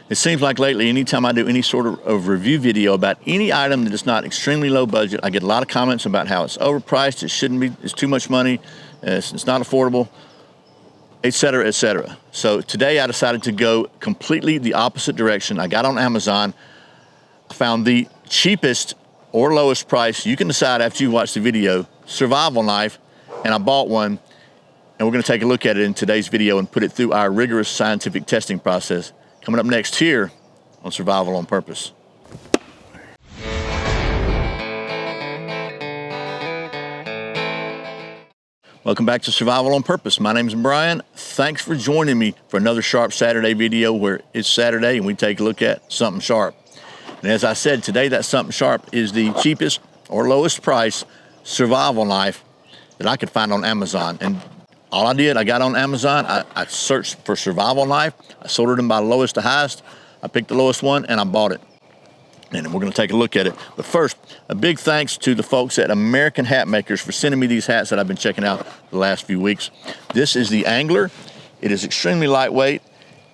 It seems like lately, anytime I do any sort of review video about any item that is not extremely low budget, I get a lot of comments about how it's overpriced, it shouldn't be, it's too much money, it's not affordable, etc., etc. So today I decided to go completely the opposite direction. I got on Amazon, I found the cheapest or lowest price, you can decide after you watch the video, survival knife, and I bought one, and we're gonna take a look at it in today's video and put it through our rigorous scientific testing process. Coming up next here on Survival on Purpose. Welcome back to Survival on Purpose. My name is Brian. Thanks for joining me for another Sharp Saturday video where it's Saturday and we take a look at something sharp. And as I said, today that something sharp is the cheapest or lowest price survival knife that I could find on Amazon. And all I did, I got on Amazon, I searched for survival knife, I sorted them by lowest to highest, I picked the lowest one and I bought it. And we're gonna take a look at it. But first, a big thanks to the folks at American Hat Makers for sending me these hats that I've been checking out the last few weeks. This is the Angler. It is extremely lightweight,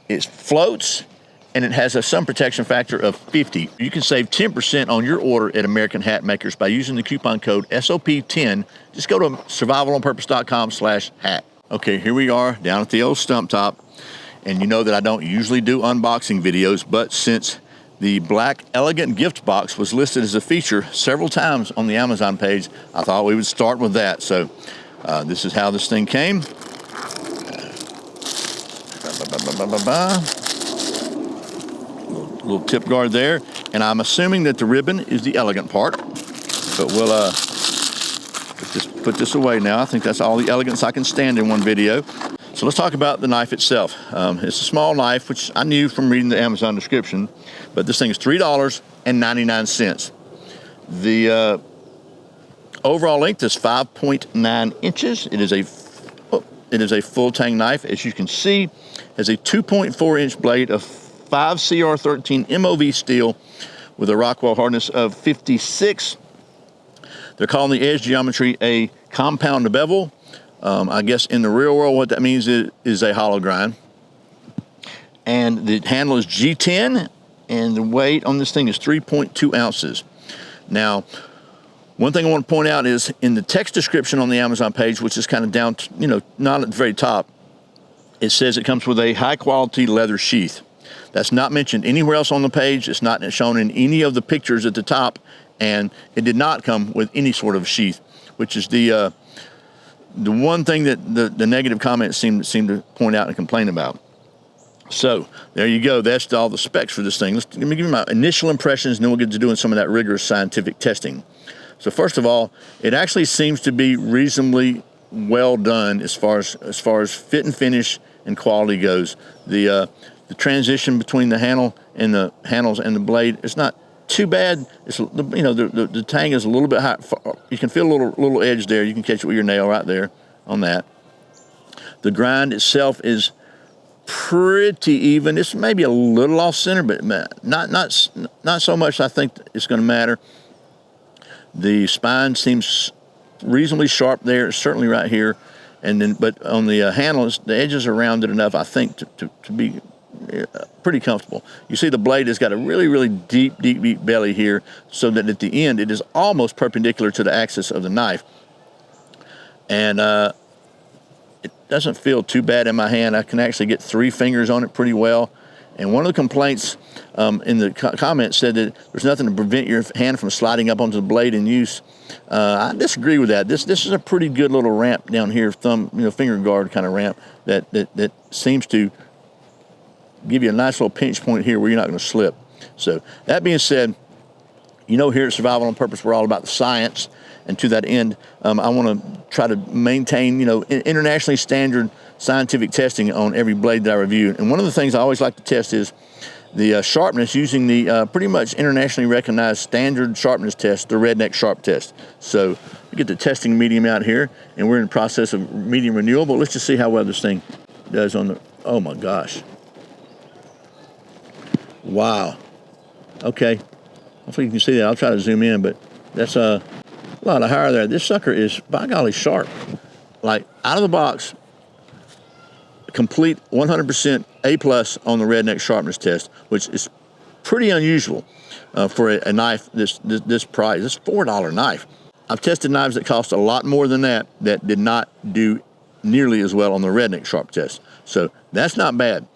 it floats, and it has a sun protection factor of 50. You can save 10% on your order at American Hat Makers by using the coupon code SOP10. Just go to survivalonpurpose.com/hat. Okay, here we are down at the old stump top. And you know that I don't usually do unboxing videos, but since the black elegant gift box was listed as a feature several times on the Amazon page, I thought we would start with that. So this is how this thing came. Little tip guard there, and I'm assuming that the ribbon is the elegant part, but we'll put this away now. I think that's all the elegance I can stand in one video. So let's talk about the knife itself. It's a small knife, which I knew from reading the Amazon description, but this thing is $3.99. The overall length is 5.9 inches. It is a full tang knife. As you can see, has a 2.4-inch blade of 5CR13 MOV steel with a Rockwell hardness of 56. They're calling the edge geometry a compound bevel. I guess in the real world what that means is a hollow grind. And the handle is G10, and the weight on this thing is 3.2 ounces. Now, one thing I want to point out is in the text description on the Amazon page, which is kind of down, not at the very top, it says it comes with a high-quality leather sheath. That's not mentioned anywhere else on the page. It's not shown in any of the pictures at the top, and it did not come with any sort of sheath, which is the one thing that the negative comments seem to point out and complain about. So there you go. That's all the specs for this thing. Let me give you my initial impressions, and then we'll get to doing some of that rigorous scientific testing. So first of all, it actually seems to be reasonably well done as far as fit and finish and quality goes. The transition between the handle and the handles and the blade is not too bad. It's the tang is a little bit high. You can feel a little edge there. You can catch it with your nail right there on that. The grind itself is pretty even. It's maybe a little off center, but not so much. I think it's going to matter. The spine seems reasonably sharp there, certainly right here, and then but on the handles, the edges are rounded enough, I think, to be pretty comfortable. You see the blade has got a really deep belly here, so that at the end it is almost perpendicular to the axis of the knife, and it doesn't feel too bad in my hand. I can actually get 3 fingers on it pretty well. And one of the complaints in the comments said that there's nothing to prevent your hand from sliding up onto the blade in use. I disagree with that. This is a pretty good little ramp down here, finger guard kind of ramp that seems to give you a nice little pinch point here where you're not going to slip. So that being said, here at Survival on Purpose, we're all about the science. And to that end, I want to try to maintain, internationally standard scientific testing on every blade that I review. And one of the things I always like to test is the sharpness using the pretty much internationally recognized standard sharpness test, the redneck sharp test. So we get the testing medium out here, and we're in the process of medium renewal. But let's just see how well this thing does on the. Oh my gosh! Wow. Okay. Hopefully you can see that. I'll try to zoom in, but that's a lot of higher there. This sucker is, by golly, sharp. Like, out of the box, complete 100% A+ on the redneck sharpness test, which is pretty unusual for a knife this price. This $4 knife. I've tested knives that cost a lot more than that did not do nearly as well on the redneck sharp test. So that's not bad.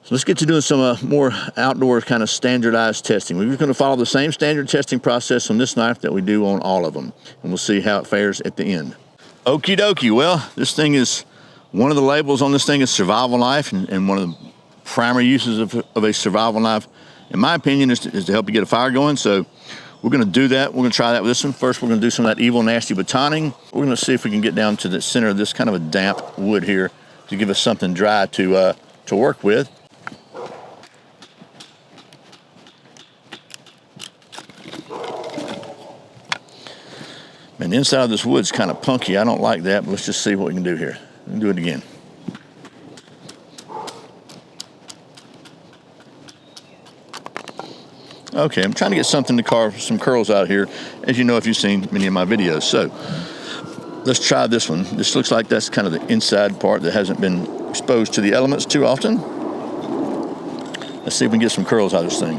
So let's get to doing some more outdoor kind of standardized testing. We're going to follow the same standard testing process on this knife that we do on all of them, and we'll see how it fares at the end. Okie dokie. Well, this thing is, one of the labels on this thing is survival knife, and one of the primary uses of a survival knife, in my opinion, is to help you get a fire going. So we're going to do that. We're going to try that with this one. First, we're going to do some of that evil, nasty batoning. We're going to see if we can get down to the center of this kind of a damp wood here to give us something dry to work with. And the inside of this wood's kind of punky. I don't like that, but let's just see what we can do here. We can do it again. Okay, I'm trying to get something to carve some curls out here, as you know if you've seen many of my videos. So let's try this one. This looks like that's kind of the inside part that hasn't been exposed to the elements too often. Let's see if we can get some curls out of this thing.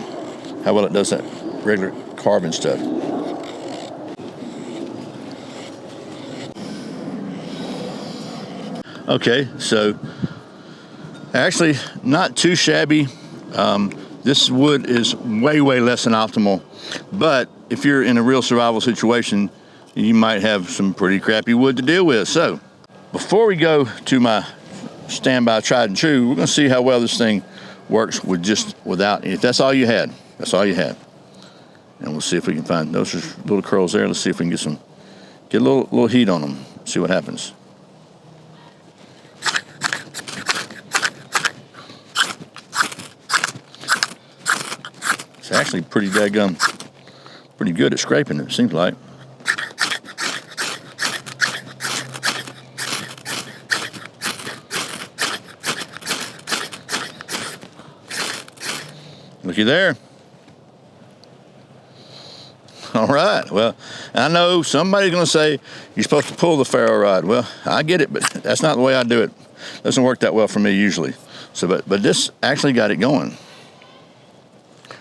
How well it does that regular carving stuff. Okay, so actually not too shabby. This wood is way less than optimal, but if you're in a real survival situation, you might have some pretty crappy wood to deal with. So before we go to my standby tried and true, we're going to see how well this thing works with just without. If that's all you had, that's all you had, and we'll see if we can find those little curls there. Let's see if we can get a little heat on them. See what happens. It's actually pretty good at scraping, it seems like. Looky there. All right, well, I know somebody's going to say you're supposed to pull the ferro rod. Well, I get it, but that's not the way I do it. Doesn't work that well for me usually. So, but this actually got it going.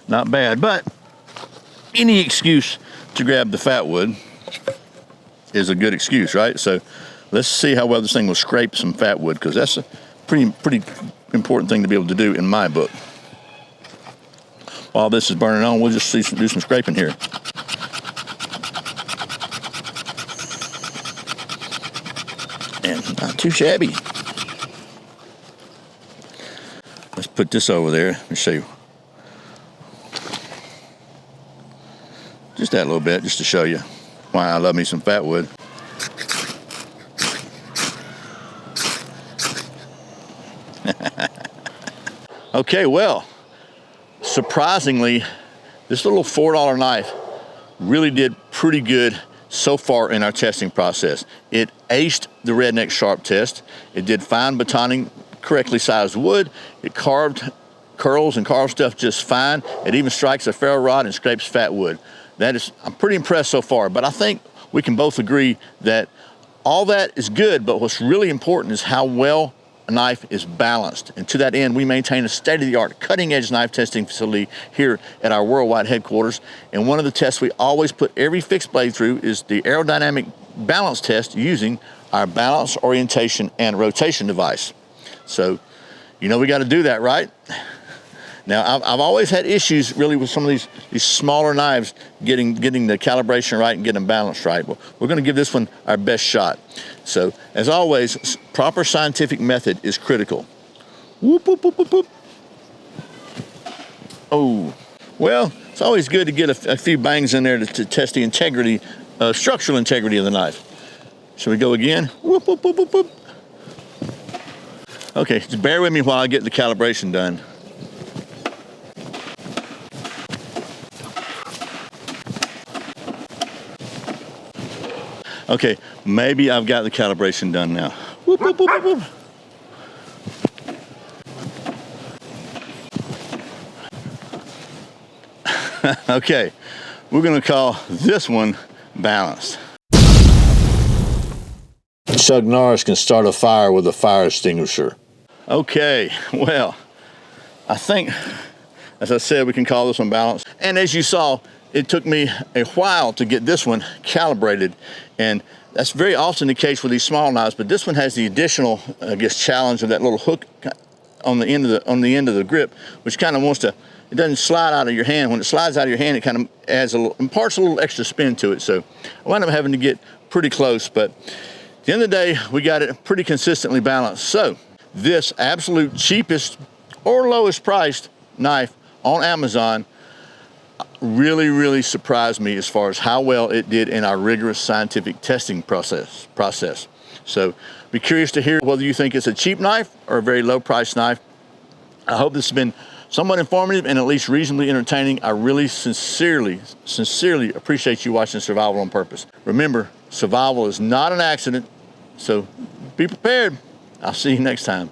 Not bad, but any excuse to grab the fat wood is a good excuse, right? So let's see how well this thing will scrape some fat wood, because that's a pretty important thing to be able to do in my book. While this is burning on, we'll just do some scraping here. And not too shabby. Let's put this over there. Let me show you. Just that little bit, just to show you why I love me some fat wood. Okay, well, surprisingly, this little $4 knife really did pretty good so far in our testing process. It aced the redneck sharp test. It did fine batoning, correctly sized wood. It carved curls and carved stuff just fine. It even strikes a ferro rod and scrapes fat wood. I'm pretty impressed so far, but I think we can both agree that all that is good, but what's really important is how well a knife is balanced. And to that end, we maintain a state-of-the-art cutting-edge knife testing facility here at our worldwide headquarters. And one of the tests we always put every fixed blade through is the aerodynamic balance test using our balance, orientation, and rotation device. So, you know we got to do that, right? Now, I've always had issues really with some of these smaller knives getting the calibration right and getting them balanced right. Well, we're going to give this one our best shot. So, as always, proper scientific method is critical. Whoop, whoop, whoop, whoop, whoop. Oh, well, it's always good to get a few bangs in there to test the integrity, structural integrity of the knife. Shall we go again? Whoop, whoop, whoop, whoop, whoop. Okay, just bear with me while I get the calibration done. Okay, maybe I've got the calibration done now. Whoop, whoop, whoop, whoop, whoop. Okay, we're gonna call this one balanced. Chuck Norris can start a fire with a fire extinguisher. Okay, well, I think, as I said, we can call this one balanced. And as you saw, it took me a while to get this one calibrated, and that's very often the case with these small knives, but this one has the additional, I guess, challenge of that little hook on the end of the grip, which kind of wants to, it doesn't slide out of your hand. When it slides out of your hand, it kind of adds imparts a little extra spin to it. So I wound up having to get pretty close, but at the end of the day, we got it pretty consistently balanced. So this absolute cheapest or lowest priced knife on Amazon really surprised me as far as how well it did in our rigorous scientific testing process. So be curious to hear whether you think it's a cheap knife or a very low priced knife. I hope this has been somewhat informative and at least reasonably entertaining. I really sincerely appreciate you watching Survival on Purpose. Remember, survival is not an accident, so be prepared. I'll see you next time.